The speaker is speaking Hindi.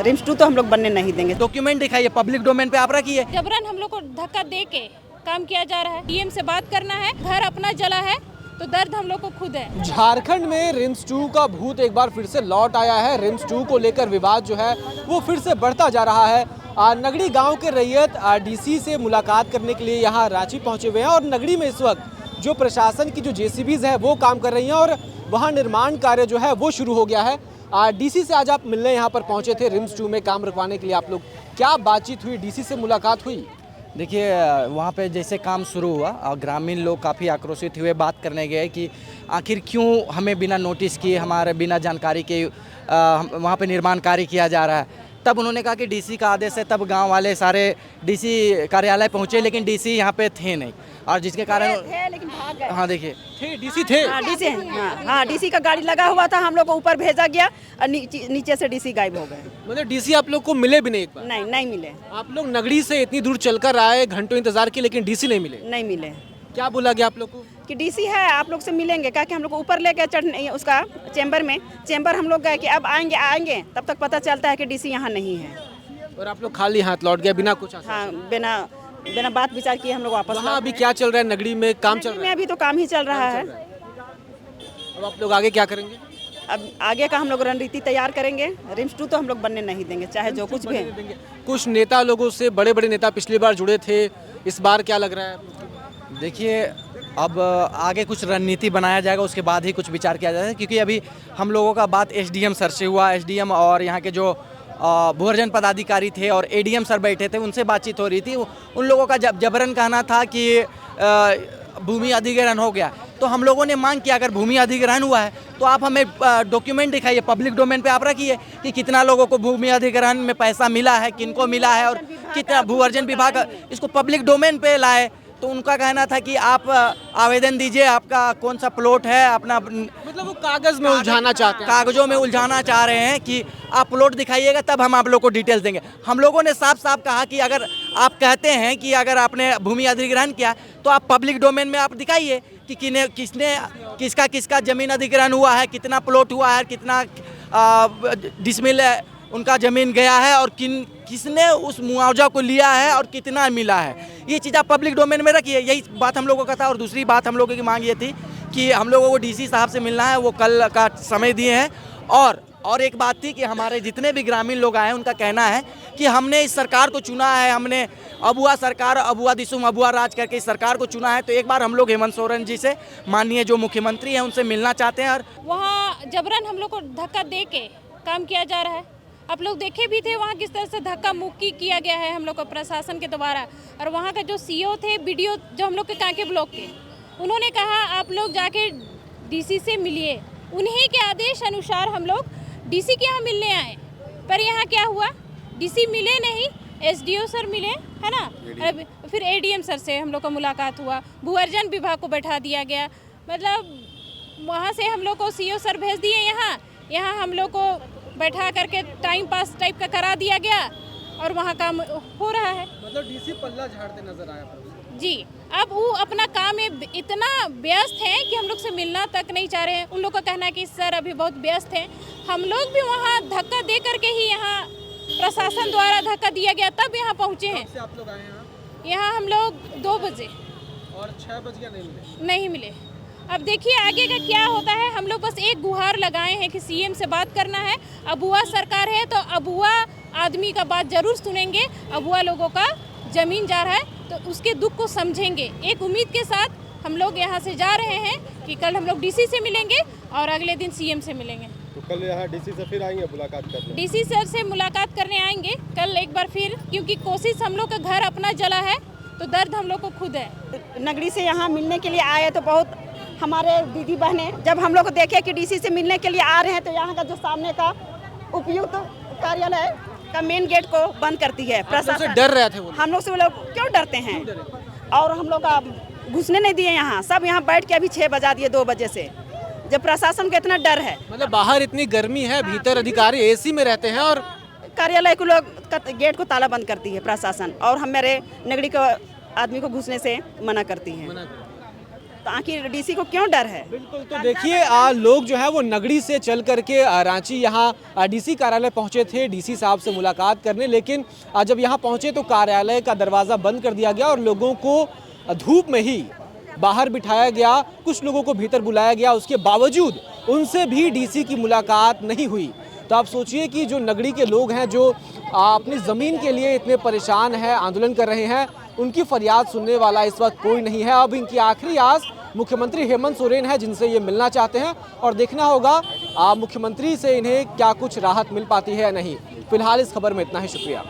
रिम्स 2 तो हम लोग बनने नहीं देंगे। डॉक्यूमेंट दिखाइए, पब्लिक डोमेन पे आप रखिए। जबरन हम लोग को धक्का दे के काम किया जा रहा है। डीएम से बात करना है, घर अपना जला है तो दर्द हम लोग को खुद है। झारखंड में रिम्स 2 का भूत एक बार फिर से लौट आया है। रिम्स 2 को लेकर विवाद जो है वो फिर से बढ़ता जा रहा है। नगड़ी गांव के रैयत डीसी से मुलाकात करने के लिए यहाँ रांची पहुंचे हुए हैं और नगड़ी में इस वक्त जो प्रशासन की जो जेसीबीज है वो काम कर रही हैं और वहाँ निर्माण कार्य जो है वो शुरू हो गया है। डीसी से आज आप मिलने यहाँ पर पहुँचे थे रिम्स 2 में काम रुकवाने के लिए आप लोग, क्या बातचीत हुई, डीसी से मुलाकात हुई? देखिए, वहाँ पे जैसे काम शुरू हुआ और ग्रामीण लोग काफ़ी आक्रोशित हुए, बात करने गए कि आखिर क्यों हमें बिना नोटिस किए, हमारे बिना जानकारी के वहाँ पे निर्माण कार्य किया जा रहा है। तब उन्होंने कहा कि डीसी का आदेश है, तब गांव वाले सारे डीसी कार्यालय पहुँचे, लेकिन डीसी यहाँ पे थे नहीं और जिसके कारण थे लेकिन भाग गए। हाँ देखिए, थे डीसी थे। हाँ, डीसी का गाड़ी लगा हुआ था, हम लोग को ऊपर भेजा गया और नीचे से डीसी गायब हो गए। मतलब डीसी आप लोग को मिले भी नहीं एक बार? नहीं मिले। आप लोग नगड़ी से इतनी दूर चलकर आए, घंटों इंतजार किए, लेकिन डीसी नहीं मिले? नहीं मिले। क्या बोला गया आप लोग को? कि डीसी है, आप लोग से मिलेंगे, क्या कि हम लोग को ऊपर लेके चढ़ने उसका चेंबर हम लोग गए कि अब आएंगे तब तक पता चलता है कि डीसी यहाँ नहीं है। और आप लोग खाली हाथ लौट गए बिना कुछ? हाँ, बिना बात विचार किए हम लोग वापस। वहाँ अभी क्या चल रहा है नगड़ी में? काम चल रहा है? अभी तो काम ही चल रहा है। अब आप लोग आगे क्या करेंगे? अब आगे का हम लोग रणनीति तैयार करेंगे। रिम्स 2 तो हम लोग बनने नहीं देंगे, चाहे जो कुछ भी। कुछ नेता लोगों से, बड़े बड़े नेता पिछली बार जुड़े थे, इस बार क्या लग रहा है? देखिए, अब आगे कुछ रणनीति बनाया जाएगा, उसके बाद ही कुछ विचार किया जाएगा, क्योंकि अभी हम लोगों का बात एसडीएम सर से हुआ। एसडीएम और यहाँ के जो भूअर्जन पदाधिकारी थे और एडीएम सर बैठे थे, उनसे बातचीत हो रही थी। उन लोगों का जबरन कहना था कि भूमि अधिग्रहण हो गया, तो हम लोगों ने मांग किया अगर भूमि अधिग्रहण हुआ है तो आप हमें डॉक्यूमेंट दिखाइए, पब्लिक डोमेन पे आप रखिए कि कितना लोगों को भूमि अधिग्रहण में पैसा मिला है, किनको मिला है और कितना भूअर्जन विभाग इसको पब्लिक डोमेन पे लाए। तो उनका कहना था कि आप आवेदन दीजिए, आपका कौन सा प्लॉट है अपना, मतलब वो कागज में उलझाना चाहते हैं, कागजों में उलझाना चाह रहे हैं कि आप प्लॉट दिखाइएगा तब हम आप लोग को डिटेल्स देंगे। हम लोगों ने साफ साफ कहा कि अगर आप कहते हैं कि अगर आपने भूमि अधिग्रहण किया तो आप पब्लिक डोमेन में आप दिखाइए कि किसका ज़मीन अधिग्रहण हुआ है, कितना प्लॉट हुआ है, कितना डिसमिल उनका ज़मीन गया है और किसने उस मुआवजा को लिया है और कितना मिला है। ये चीज़ आप पब्लिक डोमेन में रखिए, यही बात हम लोगों का था। और दूसरी बात हम लोगों की मांग ये थी कि हम लोगों को डीसी साहब से मिलना है, वो कल का समय दिए हैं। और एक बात थी कि हमारे जितने भी ग्रामीण लोग आए हैं उनका कहना है कि हमने इस सरकार को चुना है, हमने अबुआ सरकार, अबुआ दिसुम अबुआ राज करके इस सरकार को चुना है, तो एक बार हम लोग हेमंत सोरेन जी से, माननीय जो मुख्यमंत्री हैं, उनसे मिलना चाहते हैं। और वहाँ जबरन हम लोग को धक्का दे के काम किया जा रहा है। आप लोग देखे भी थे वहाँ किस तरह से धक्का मुक्की किया गया है हम लोग को प्रशासन के द्वारा। और वहाँ का जो सीओ थे, बीडीओ जो हम लोग के कांके ब्लॉक के, उन्होंने कहा आप लोग जाके डीसी से मिलिए। उन्हीं के आदेश अनुसार हम लोग डीसी के यहाँ मिलने आए, पर यहाँ क्या हुआ, डीसी मिले नहीं, एसडीओ सर मिले, है ना। फिर एडीएम सर से हम लोग का मुलाकात हुआ, भूअर्जन विभाग को बैठा दिया गया। मतलब वहाँ से हम लोग को सीओ सर भेज दिए यहाँ हम लोग को बैठा करके टाइम पास टाइप का करा दिया गया और वहाँ काम हो रहा है। मतलब डीसी पल्ला झाड़ते नजर आया जी। अब वो अपना काम में इतना व्यस्त है कि हम लोग से मिलना तक नहीं चाह रहे हैं। उन लोग का कहना है कि सर अभी बहुत व्यस्त हैं। हम लोग भी वहाँ धक्का दे करके ही, यहाँ प्रशासन द्वारा धक्का दिया गया तब यहाँ पहुँचे हैं। आप लोग आए यहाँ हम लोग 2 बजे और 6 बज गया, नहीं मिले। अब देखिए आगे का क्या होता है। हम लोग बस एक गुहार लगाए हैं कि सीएम से बात करना है। अबुआ सरकार है तो अबुआ आदमी का बात जरूर सुनेंगे। अबुआ लोगों का ज़मीन जा रहा है तो उसके दुख को समझेंगे। एक उम्मीद के साथ हम लोग यहाँ से जा रहे हैं कि कल हम लोग डीसी से मिलेंगे और अगले दिन सीएम से मिलेंगे। तो कल यहाँ डीसी से फिर आएंगे मुलाकात करने? डीसी सर से मुलाकात करने आएंगे कल एक बार फिर, क्योंकि कोशिश हम लोग का घर अपना जला है तो दर्द हम लोग को खुद है। नगरी से यहाँ मिलने के लिए आए तो बहुत हमारे दीदी बहनें जब हम लोग को देखे कि डीसी से मिलने के लिए आ रहे हैं तो यहाँ का जो सामने का उपयुक्त कार्यालय का मेन गेट को बंद करती है प्रशासन। डर रहे थे वो? हम लोग से वो लोग क्यों डरते हैं? और हम लोग का घुसने नहीं दिए यहाँ, सब यहाँ बैठ के अभी 6 बजा दिए 2 बजे से, जब प्रशासन का इतना डर है। मतलब बाहर इतनी गर्मी है, भीतर अधिकारी एसी में रहते हैं और कार्यालय को लोग गेट को ताला बंद करती है प्रशासन और हमारे नगरी के आदमी को घुसने से मना करती है। तो आखिर डीसी को क्यों डर है? बिल्कुल, तो देखिए लोग जो है वो नगड़ी से चल करके रांची यहाँ डीसी कार्यालय पहुँचे थे डीसी साहब से मुलाकात करने, लेकिन जब यहाँ पहुँचे तो कार्यालय का दरवाज़ा बंद कर दिया गया और लोगों को धूप में ही बाहर बिठाया गया, कुछ लोगों को भीतर बुलाया गया, उसके बावजूद उनसे भी डीसी की मुलाकात नहीं हुई। तो आप सोचिए कि जो नगड़ी के लोग हैं, जो अपनी ज़मीन के लिए इतने परेशान हैं, आंदोलन कर रहे हैं, उनकी फरियाद सुनने वाला इस वक्त कोई नहीं है। अब इनकी आखिरी आस मुख्यमंत्री हेमंत सोरेन है, जिनसे ये मिलना चाहते हैं और देखना होगा मुख्यमंत्री से इन्हें क्या कुछ राहत मिल पाती है या नहीं। फिलहाल इस खबर में इतना ही, शुक्रिया।